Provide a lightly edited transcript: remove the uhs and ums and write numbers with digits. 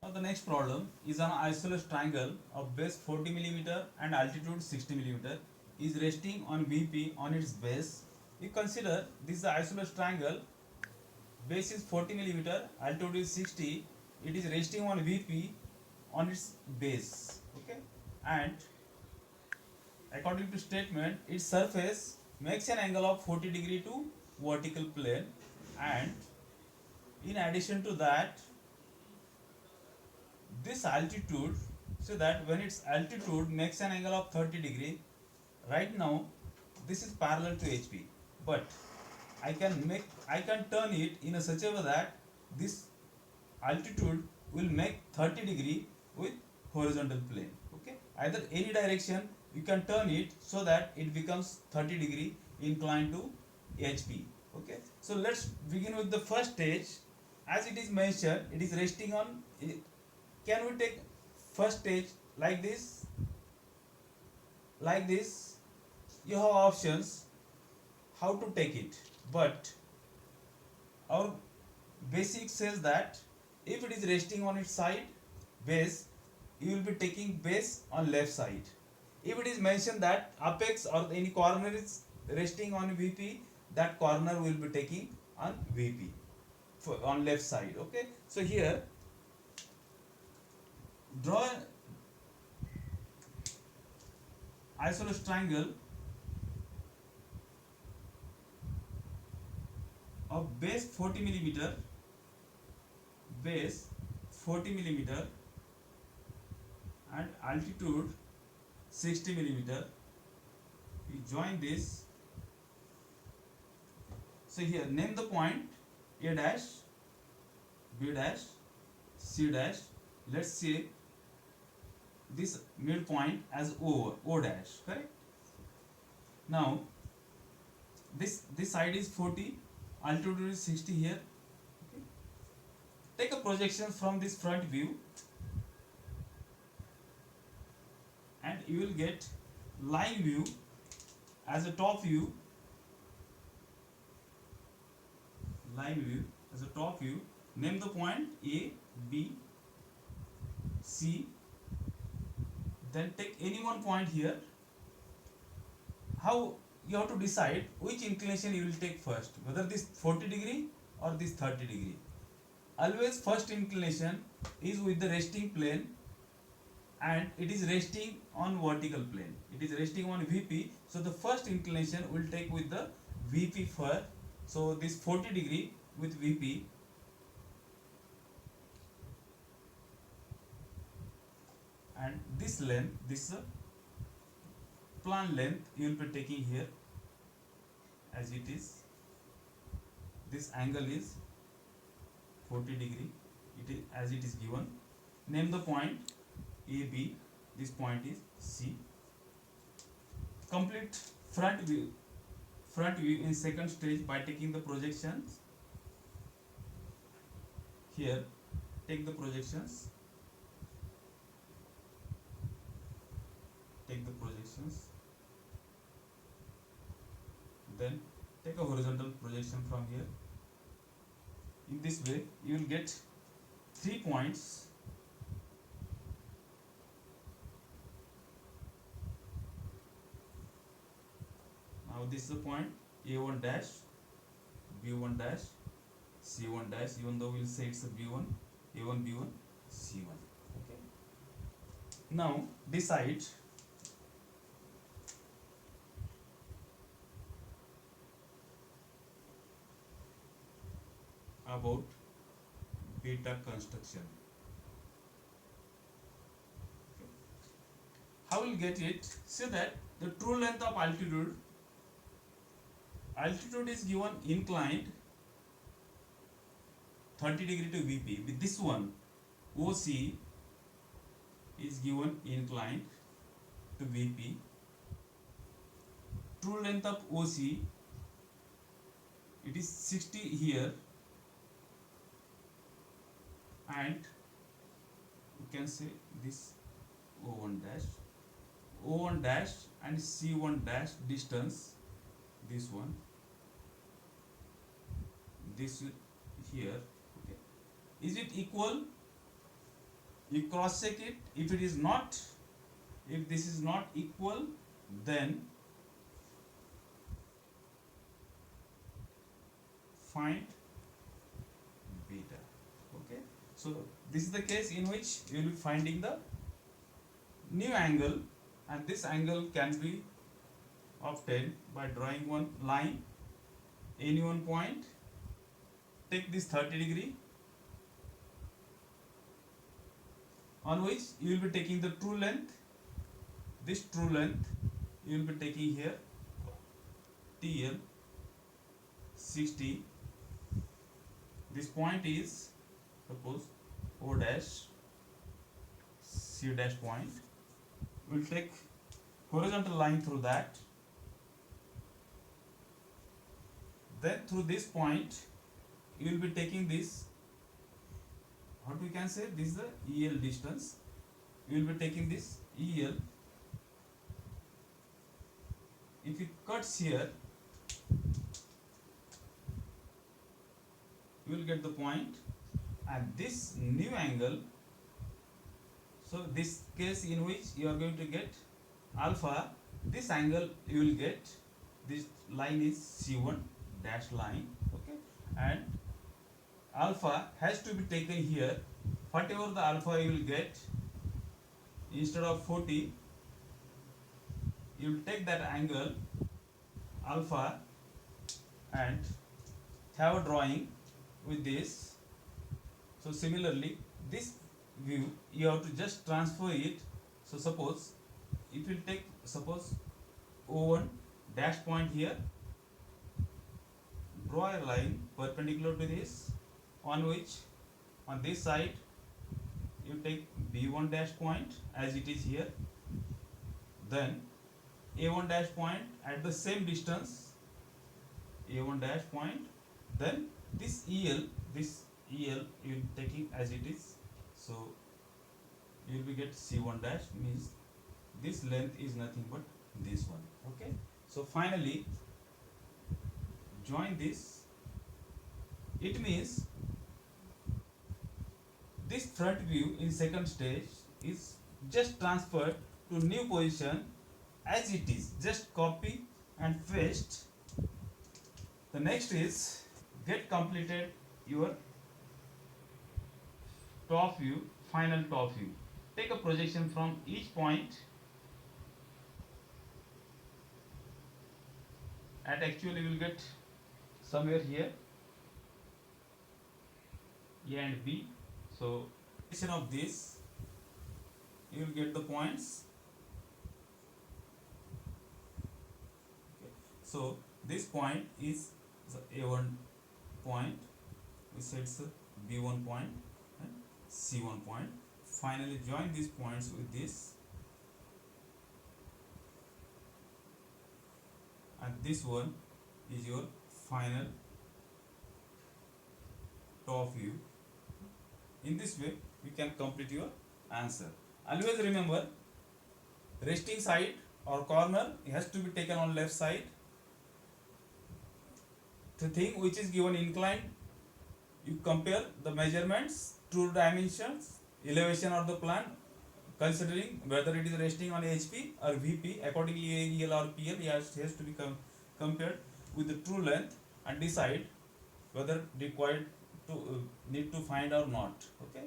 Now the next problem is an isosceles triangle of base 40 millimeter and altitude 60 millimeter is resting on VP on its base. You consider this is the isosceles triangle, base is 40 millimeter, altitude is 60, it is resting on VP on its base. Okay, and according to statement, its surface makes an angle of 40 degree to vertical plane, and in addition to that, this altitude, so that when its altitude makes an angle of 30 degree, right now this is parallel to HP, but I can turn it in a such a way that this altitude will make 30 degree with horizontal plane. Okay, either any direction you can turn it so that it becomes 30 degree inclined to HP. Okay, so let's begin with the first stage. As it is mentioned, it is resting on, can we take first stage like this? Like this, you have options how to take it, but our basic says that if it is resting on its side base, you will be taking base on left side. If it is mentioned that apex or any corner is resting on VP, that corner will be taking on VP for, on left side. Okay, so here draw an isosceles triangle of base 40 millimeter, base 40 millimeter and altitude 60 millimeter. We join this. So here name the point A dash, B dash, C dash. Let's say this midpoint as O dash, correct? Now this side is 40, altitude is 60 here. Okay. Take a projection from this front view and you will get line view as a top view, line view as a top view. Name the point A, B, C. Then take any one point here. How you have to decide which inclination you will take first, whether this 40 degree or this 30 degree. Always first inclination is with the resting plane and it is resting on vertical plane. It is resting on VP, so the first inclination will take with the VP first. So this 40 degree with VP, and this length, this plan length you will be taking here as it is. This angle is 40 degree, it is as it is given. Name the point AB, this point is C. Complete front view in second stage by taking the projections. Here take the projections, take the projections, then take a horizontal projection from here. In this way you will get 3 points. Now this is the point A1 dash, B1 dash, C1 dash, even though we'll say it's a B1, A1, B1, C1. Okay. Now decide about beta construction. Okay. How will get it? See that the true length of altitude is given inclined 30 degree to VP. With this one, OC is given inclined to VP. True length of OC, it is 60 here, and you can say this O1 dash and C1 dash distance, this one, this here. Okay, is it equal? you cross check it. If it is not, if this is not equal, then find beta. Okay, so this is the case in which you will be finding the new angle, and this angle can be obtained by drawing one line, any one point. Take this 30 degree, on which you will be taking the true length. This true length you will be taking here TL 60. This point is suppose O dash, C dash point. We will take horizontal line through that. Then through this point you will be taking this, what we can say, this is the EL distance. You will be taking this EL. If it cuts here, you will get the point, and this new angle. So this case in which you are going to get alpha, this angle you will get, this line is C1 dash line. Okay, and alpha has to be taken here. Whatever the alpha you will get, instead of 40, you will take that angle alpha and have a drawing with this. So similarly, this view you have to just transfer it. So suppose if you take, suppose O1 dash point here, draw a line perpendicular to this, on which on this side you take B1 dash point as it is here, then A1 dash point at the same distance, A1 dash point, then this EL you will taking as it is. So you will get C1 dash, means this length is nothing but this one. Okay, so finally join this. It means this front view in second stage is just transferred to new position as it is. Just copy and paste. The next is get completed your top view, final top view. Take a projection from each point at actually you will get somewhere here A and B. So of this you will get the points. Okay. So this point is the A1 point, we said it's a B1 point and C1 point. Finally join these points with this, and this one is your final top view. In this way you can complete your answer. Always remember, resting side or corner has to be taken on left side. The thing which is given inclined, you compare the measurements, true dimensions, elevation of the plan, considering whether it is resting on HP or VP. Accordingly AEL or PL has to be compared with the true length and decide whether required to need to find or not. Okay.